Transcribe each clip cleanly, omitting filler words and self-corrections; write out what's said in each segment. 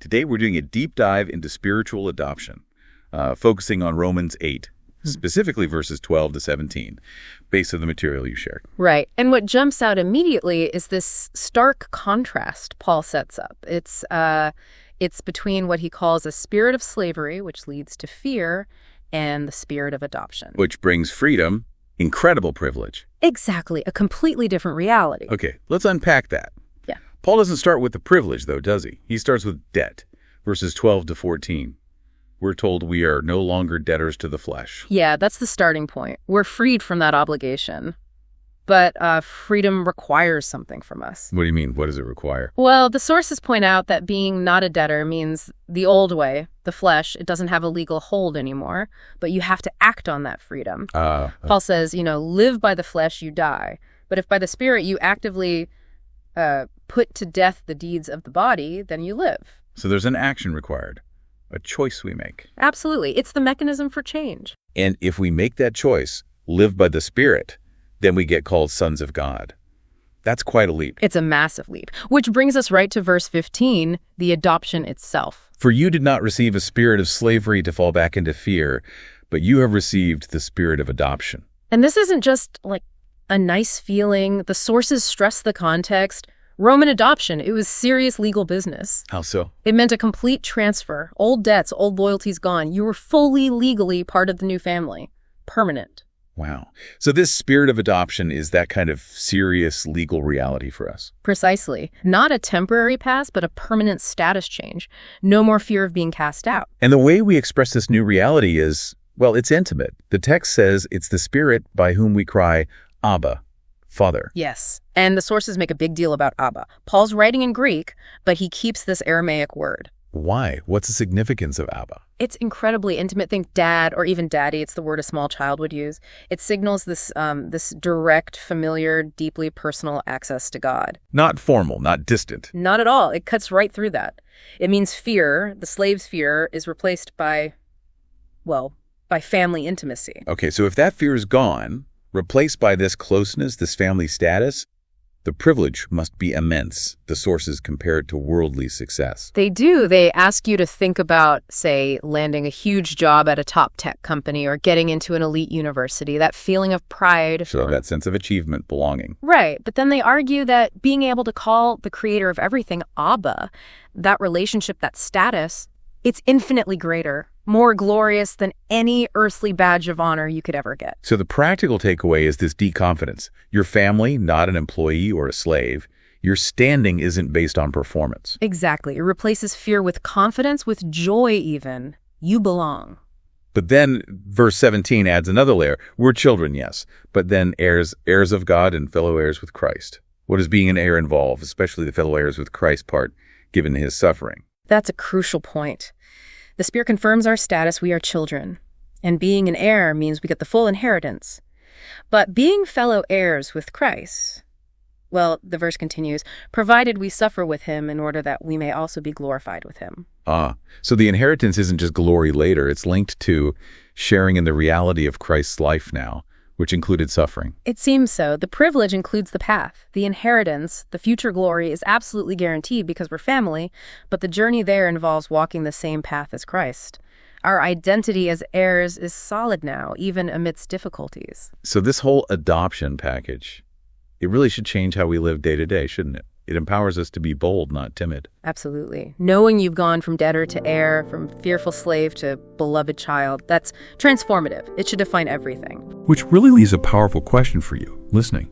Today we're doing a deep dive into spiritual adoption, focusing on Romans 8, specifically verses 12 to 17, based on the material you shared. Right. And what jumps out immediately is this stark contrast Paul sets up. It's between what he calls a spirit of slavery, which leads to fear, and the spirit of adoption. Which brings freedom, incredible privilege. Exactly. A completely different reality. Okay, let's unpack that. Yeah. Paul doesn't start with the privilege, though, does he? He starts with debt, verses 12 to 14. We're told we are no longer debtors to the flesh. Yeah, that's the starting point. We're freed from that obligation. But freedom requires something from us. What do you mean? What does it require? Well, the sources point out that being not a debtor means the old way, the flesh, it doesn't have a legal hold anymore, but you have to act on that freedom. Paul says, live by the flesh, you die. But if by the Spirit you actively put to death the deeds of the body, then you live. So there's an action required, a choice we make. Absolutely. It's the mechanism for change. And if we make that choice, live by the Spirit, then we get called sons of God. That's quite a leap. It's a massive leap, which brings us right to verse 15, the adoption itself. For you did not receive a spirit of slavery to fall back into fear, but you have received the spirit of adoption. And this isn't just like a nice feeling. The sources stress the context. Roman adoption, it was serious legal business. How so? It meant a complete transfer. Old debts, old loyalties gone. You were fully legally part of the new family. Permanent. Wow. So this spirit of adoption is that kind of serious legal reality for us. Precisely. Not a temporary pass, but a permanent status change. No more fear of being cast out. And the way we express this new reality is, well, it's intimate. The text says it's the Spirit by whom we cry, Abba, Father. Yes. And the sources make a big deal about Abba. Paul's writing in Greek, but he keeps this Aramaic word. Why? What's the significance of Abba? It's incredibly intimate. Think dad or even daddy. It's the word a small child would use. It signals this direct, familiar, deeply personal access to God. Not formal, not distant. Not at all. It cuts right through that. It means fear, the slave's fear, is replaced by family intimacy. Okay, so if that fear is gone, replaced by this closeness, this family status, the privilege must be immense, the sources compare it to worldly success. They do. They ask you to think about, say, landing a huge job at a top tech company or getting into an elite university, that feeling of pride. So that sense of achievement, belonging. Right. But then they argue that being able to call the creator of everything Abba, that relationship, that status, it's infinitely greater, more glorious than any earthly badge of honor you could ever get. So the practical takeaway is this deconfidence. Your family, not an employee or a slave. Your standing isn't based on performance. Exactly. It replaces fear with confidence, with joy even. You belong. But then verse 17 adds another layer. We're children, yes, but then heirs of God and fellow heirs with Christ. What does being an heir involve, especially the fellow heirs with Christ part, given his suffering? That's a crucial point. The Spirit confirms our status. We are children. And being an heir means we get the full inheritance. But being fellow heirs with Christ, well, the verse continues, provided we suffer with him in order that we may also be glorified with him. So the inheritance isn't just glory later. It's linked to sharing in the reality of Christ's life now, which included suffering. It seems so. The privilege includes the path. The inheritance, the future glory, is absolutely guaranteed because we're family, but the journey there involves walking the same path as Christ. Our identity as heirs is solid now, even amidst difficulties. So this whole adoption package, it really should change how we live day to day, shouldn't it? It empowers us to be bold, not timid. Absolutely. Knowing you've gone from debtor to heir, from fearful slave to beloved child, that's transformative. It should define everything. Which really leaves a powerful question for you, listening.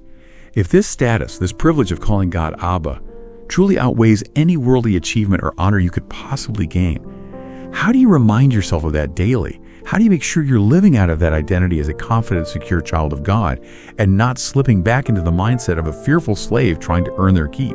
If this status, this privilege of calling God Abba, truly outweighs any worldly achievement or honor you could possibly gain, how do you remind yourself of that daily? How do you make sure you're living out of that identity as a confident, secure child of God and not slipping back into the mindset of a fearful slave trying to earn their keep?